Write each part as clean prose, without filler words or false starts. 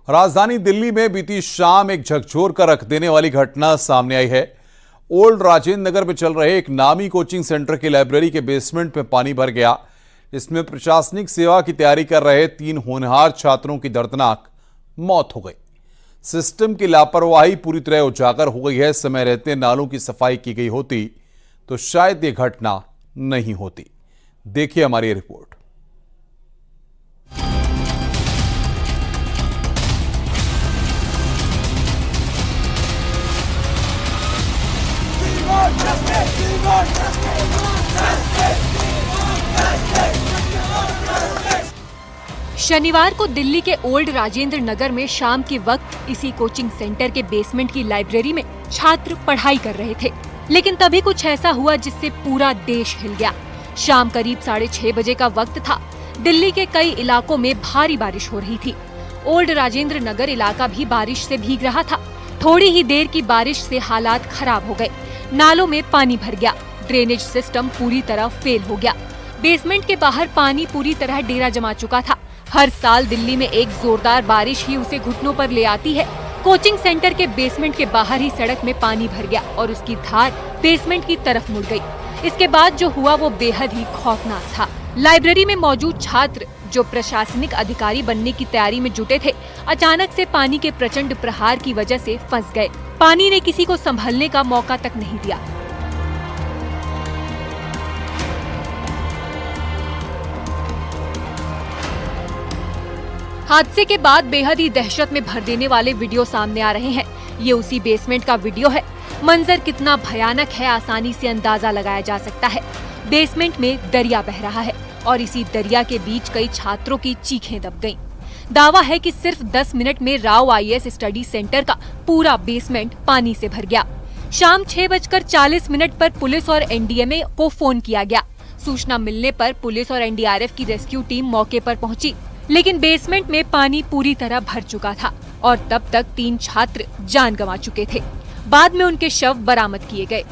राजधानी दिल्ली में बीती शाम एक झकझोर कर रख देने वाली घटना सामने आई है। ओल्ड राजेंद्र नगर में चल रहे एक नामी कोचिंग सेंटर की लाइब्रेरी के बेसमेंट में पानी भर गया। इसमें प्रशासनिक सेवा की तैयारी कर रहे 3 होनहार छात्रों की दर्दनाक मौत हो गई। सिस्टम की लापरवाही पूरी तरह उजागर हो गई है। समय रहते नालों की सफाई की गई होती तो शायद ये घटना नहीं होती। देखिए हमारी रिपोर्ट। शनिवार को दिल्ली के ओल्ड राजेंद्र नगर में शाम के वक्त इसी कोचिंग सेंटर के बेसमेंट की लाइब्रेरी में छात्र पढ़ाई कर रहे थे, लेकिन तभी कुछ ऐसा हुआ जिससे पूरा देश हिल गया। शाम करीब 6:30 बजे का वक्त था। दिल्ली के कई इलाकों में भारी बारिश हो रही थी। ओल्ड राजेंद्र नगर इलाका भी बारिश से भीग रहा था। थोड़ी ही देर की बारिश से हालात खराब हो गए। नालों में पानी भर गया। ड्रेनेज सिस्टम पूरी तरह फेल हो गया। बेसमेंट के बाहर पानी पूरी तरह डेरा जमा चुका था। हर साल दिल्ली में एक जोरदार बारिश ही उसे घुटनों पर ले आती है। कोचिंग सेंटर के बेसमेंट के बाहर ही सड़क में पानी भर गया और उसकी धार बेसमेंट की तरफ मुड़ गई। इसके बाद जो हुआ वो बेहद ही खौफनाक था। लाइब्रेरी में मौजूद छात्र जो प्रशासनिक अधिकारी बनने की तैयारी में जुटे थे, अचानक से पानी के प्रचंड प्रहार की वजह से फंस गए। पानी ने किसी को संभलने का मौका तक नहीं दिया। हादसे के बाद बेहद ही दहशत में भर देने वाले वीडियो सामने आ रहे हैं। ये उसी बेसमेंट का वीडियो है। मंजर कितना भयानक है आसानी से अंदाजा लगाया जा सकता है। बेसमेंट में दरिया बह रहा है और इसी दरिया के बीच कई छात्रों की चीखें दब गईं। दावा है कि सिर्फ 10 मिनट में राव IAS स्टडी सेंटर का पूरा बेसमेंट पानी से भर गया। शाम 6:40 पर पुलिस और NDMA को फोन किया गया। सूचना मिलने पर पुलिस और NDRF की रेस्क्यू टीम मौके पर पहुंची, लेकिन बेसमेंट में पानी पूरी तरह भर चुका था और तब तक 3 छात्र जान गंवा चुके थे। बाद में उनके शव बरामद किए गए।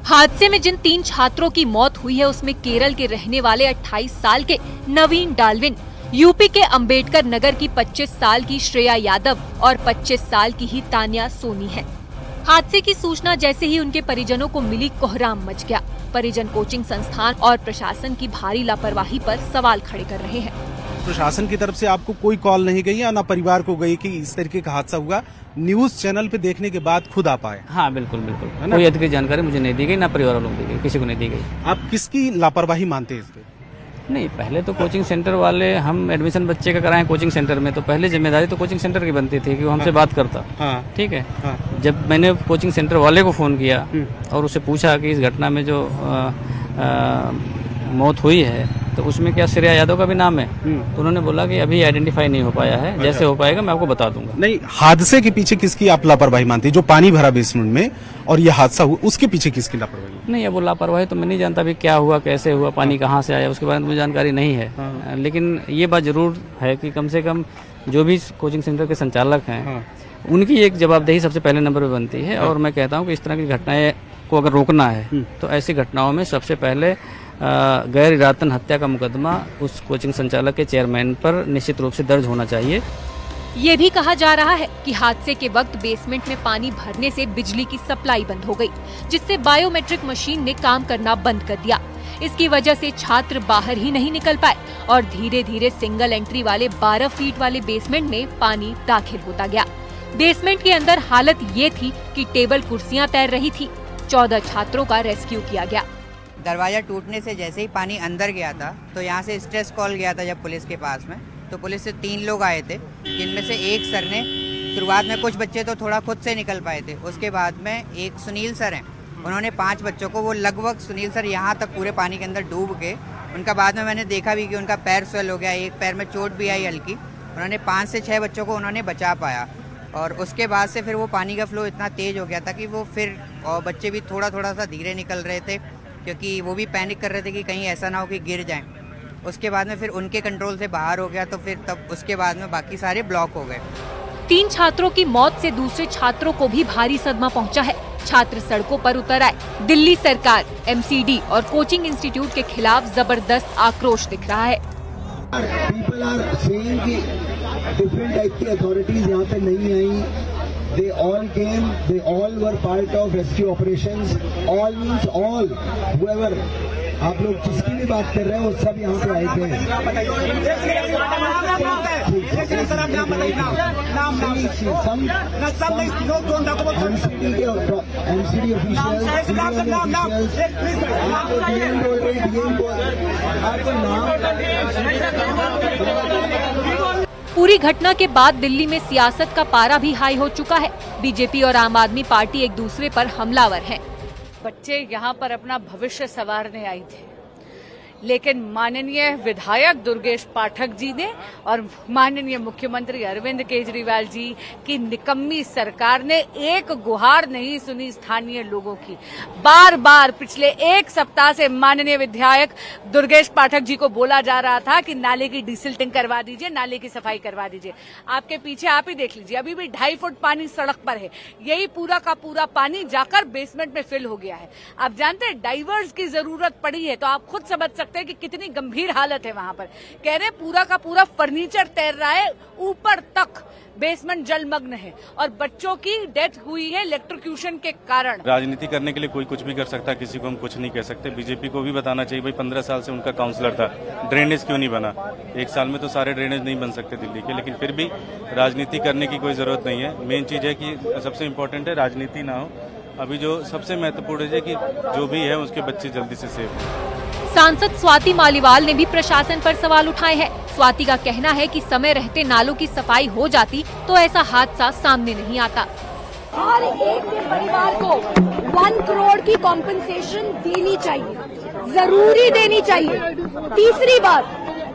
हादसे में जिन 3 छात्रों की मौत हुई है उसमें केरल के रहने वाले 28 साल के नवीन डाल्विन, यूपी के अंबेडकर नगर की 25 साल की श्रेया यादव और 25 साल की ही तान्या सोनी है। हादसे की सूचना जैसे ही उनके परिजनों को मिली, कोहराम मच गया। परिजन कोचिंग संस्थान और प्रशासन की भारी लापरवाही पर सवाल खड़े कर रहे हैं। प्रशासन की तरफ से आपको कोई कॉल नहीं गई या ना परिवार को गई कि इस तरीके का हादसा हुआ? न्यूज चैनल पे देखने के बाद खुद आप आए? हाँ, बिल्कुल बिल्कुल। कोई अधिकृत जानकारी मुझे नहीं दी गई, ना परिवार वालों को दी गई, किसी को नहीं दी गई। आप किसकी लापरवाही मानते हैं इसमें? नहीं, पहले तो कोचिंग सेंटर वाले, हम एडमिशन बच्चे का कराएं कोचिंग सेंटर में, तो पहले जिम्मेदारी तो कोचिंग सेंटर की बनती थी कि वो हमसे बात करता। हाँ, ठीक है। हाँ। जब मैंने कोचिंग सेंटर वाले को फोन किया और उससे पूछा कि इस घटना में जो मौत हुई है तो उसमें क्या श्रेया यादव का भी नाम है, तो उन्होंने बोला कि अभी आइडेंटिफाई नहीं हो पाया है। जैसे हो पाएगा मैं आपको बता दूंगा। नहीं, हादसे के पीछे किसकी आप लापरवाही मानती है? जो पानी भरा बेसमेंट में और ये हादसा हुआ, उसके पीछे किसकी लापरवाही? नहीं, अब वो लापरवाही तो मैं नहीं जानता अभी क्या हुआ, कैसे हुआ, पानी कहाँ से आया, उसके बारे में मुझे जानकारी नहीं है। लेकिन ये बात जरूर है कि कम से कम जो भी कोचिंग सेंटर के संचालक हैं उनकी एक जवाबदेही सबसे पहले नंबर पे बनती है। और मैं कहता हूँ कि इस तरह की घटनाएं को अगर रोकना है तो ऐसी घटनाओं में सबसे पहले गैर इरादतन हत्या का मुकदमा उस कोचिंग संचालक के चेयरमैन पर निश्चित रूप से दर्ज होना चाहिए। ये भी कहा जा रहा है कि हादसे के वक्त बेसमेंट में पानी भरने से बिजली की सप्लाई बंद हो गई, जिससे बायोमेट्रिक मशीन ने काम करना बंद कर दिया। इसकी वजह से छात्र बाहर ही नहीं निकल पाए और धीरे धीरे सिंगल एंट्री वाले 12 फीट वाले बेसमेंट में पानी दाखिल होता गया। बेसमेंट के अंदर हालत ये थी कि टेबल कुर्सियां तैर रही थी। 14 छात्रों का रेस्क्यू किया गया। दरवाजा टूटने से जैसे ही पानी अंदर गया था तो यहाँ से स्ट्रेस कॉल गया था जब पुलिस के पास में, तो पुलिस से 3 लोग आए थे, जिनमें से एक सर ने शुरुआत में, कुछ बच्चे तो थोड़ा खुद से निकल पाए थे, उसके बाद में एक सुनील सर हैं, उन्होंने 5 बच्चों को, वो लगभग सुनील सर यहाँ तक पूरे पानी के अंदर डूब के, उनका बाद में मैंने देखा भी कि उनका पैर स्वेल हो गया, एक पैर में चोट भी आई हल्की। उन्होंने 5 से 6 बच्चों को उन्होंने बचा पाया और उसके बाद से फिर वो पानी का फ्लो इतना तेज हो गया था कि वो फिर, और बच्चे भी थोड़ा सा धीरे निकल रहे थे क्योंकि वो भी पैनिक कर रहे थे कि कहीं ऐसा ना हो कि गिर जाएं। उसके बाद में फिर उनके कंट्रोल से बाहर हो गया, तो फिर तब उसके बाद में बाकी सारे ब्लॉक हो गए। 3 छात्रों की मौत से दूसरे छात्रों को भी भारी सदमा पहुंचा है। छात्र सड़कों पर उतर आए। दिल्ली सरकार, MCD और कोचिंग इंस्टीट्यूट के खिलाफ जबरदस्त आक्रोश दिख रहा है। डिफरेंट टाइप की अथॉरिटीज यहाँ पे नहीं आई। They all came, they all were part of rescue operations. All means all, whoever, आप लोग किसकी भी बात कर रहे हैं वो सब यहाँ पे आए थे। MCD officials, पूरी घटना के बाद दिल्ली में सियासत का पारा भी हाई हो चुका है। बीजेपी और आम आदमी पार्टी एक दूसरे पर हमलावर हैं। बच्चे यहाँ पर अपना भविष्य संवारने आई थे, लेकिन माननीय विधायक दुर्गेश पाठक जी ने और माननीय मुख्यमंत्री अरविंद केजरीवाल जी की निकम्मी सरकार ने एक गुहार नहीं सुनी स्थानीय लोगों की। बार बार पिछले एक सप्ताह से माननीय विधायक दुर्गेश पाठक जी को बोला जा रहा था कि नाले की डिसिल्टिंग करवा दीजिए, नाले की सफाई करवा दीजिए। आपके पीछे आप ही देख लीजिए, अभी भी 2.5 फुट पानी सड़क पर है। यही पूरा का पूरा पानी जाकर बेसमेंट में फिल हो गया है। आप जानते हैं डाइवर्स की जरूरत पड़ी है तो आप खुद समझ सकते कि कितनी गंभीर हालत है वहां पर। कह रहे पूरा का पूरा फर्नीचर तैर रहा है, ऊपर तक बेसमेंट जलमग्न है और बच्चों की डेथ हुई है इलेक्ट्रोक्यूशन के कारण। राजनीति करने के लिए कोई कुछ भी कर सकता है, किसी को हम कुछ नहीं कह सकते। बीजेपी को भी बताना चाहिए भाई 15 साल से उनका काउंसलर था, ड्रेनेज क्यों नहीं बना? एक साल में तो सारे ड्रेनेज नहीं बन सकते दिल्ली के, लेकिन फिर भी राजनीति करने की कोई जरूरत नहीं है। मेन चीज है कि सबसे इम्पोर्टेंट है राजनीति ना हो। अभी जो सबसे महत्वपूर्ण है कि जो भी है उसके बच्चे जल्दी से सेफ हो। सांसद स्वाति मालीवाल ने भी प्रशासन पर सवाल उठाए हैं। स्वाति का कहना है कि समय रहते नालों की सफाई हो जाती तो ऐसा हादसा सामने नहीं आता। हर एक परिवार को 1 करोड़ की कॉम्पनसेशन देनी चाहिए, जरूरी देनी चाहिए। तीसरी बात,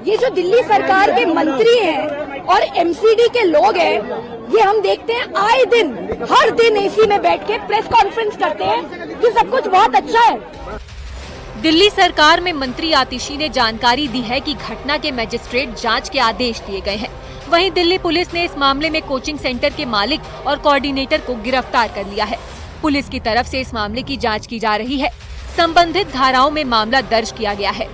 ये जो दिल्ली सरकार के मंत्री हैं और एमसीडी के लोग हैं, ये हम देखते हैं आए दिन, हर दिन एसी में बैठ के प्रेस कॉन्फ्रेंस करते हैं कि सब कुछ बहुत अच्छा है। दिल्ली सरकार में मंत्री आतिशी ने जानकारी दी है कि घटना के मजिस्ट्रेट जांच के आदेश दिए गए हैं। वहीं दिल्ली पुलिस ने इस मामले में कोचिंग सेंटर के मालिक और कोऑर्डिनेटर को गिरफ्तार कर लिया है। पुलिस की तरफ से इस मामले की जांच की जा रही है। संबंधित धाराओं में मामला दर्ज किया गया है।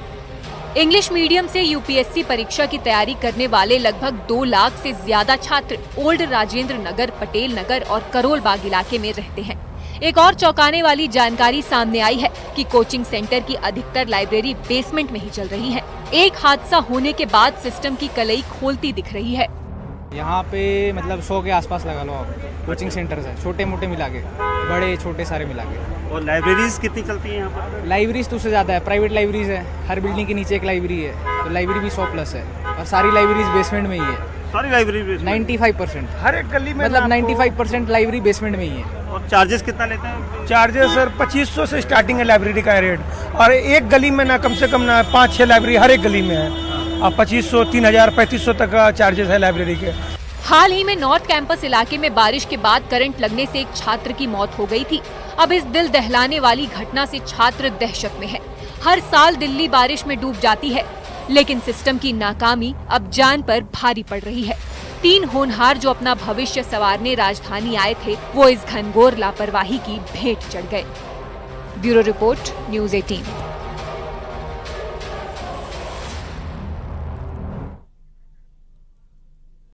इंग्लिश मीडियम से यूपीएससी परीक्षा की तैयारी करने वाले लगभग 2 लाख से ज्यादा छात्र ओल्ड राजेंद्र नगर, पटेल नगर और करोल बाग इलाके में रहते हैं। एक और चौंकाने वाली जानकारी सामने आई है कि कोचिंग सेंटर की अधिकतर लाइब्रेरी बेसमेंट में ही चल रही है। एक हादसा होने के बाद सिस्टम की कलई खोलती दिख रही है। यहाँ पे मतलब 100 के आसपास लगा लो आप कोचिंग सेंटर्स है, छोटे मोटे मिला के, बड़े छोटे सारे मिला के। और लाइब्रेरीज कितनी चलती हैं यहाँ पर? लाइब्रेरीज तो उससे ज्यादा है, प्राइवेट लाइब्रेरीज है, हर बिल्डिंग के नीचे एक लाइब्रेरी है, तो लाइब्रेरी भी 100+ है और सारी लाइब्रेरीज बेसमेंट में ही है। सारी लाइब्रेरी 95%, हर एक गली में मतलब 95% लाइब्रेरी बेसमेंट में ही है। और चार्जेस कितना लेते हैं? चार्जेस सर 2500 से स्टार्टिंग है लाइब्रेरी का रेट, और एक गली में ना कम से कम ना 5-6 लाइब्रेरी हर एक गली में है। अब 2500, 3000, 3500 तक का चार्जेस है लाइब्रेरी के। हाल ही में नॉर्थ कैंपस इलाके में बारिश के बाद करंट लगने से एक छात्र की मौत हो गई थी। अब इस दिल दहलाने वाली घटना से छात्र दहशत में है। हर साल दिल्ली बारिश में डूब जाती है, लेकिन सिस्टम की नाकामी अब जान पर भारी पड़ रही है। 3 होनहार जो अपना भविष्य संवारने राजधानी आए थे, वो इस घनघोर लापरवाही की भेंट चढ़ गए। Bureau report, news 18।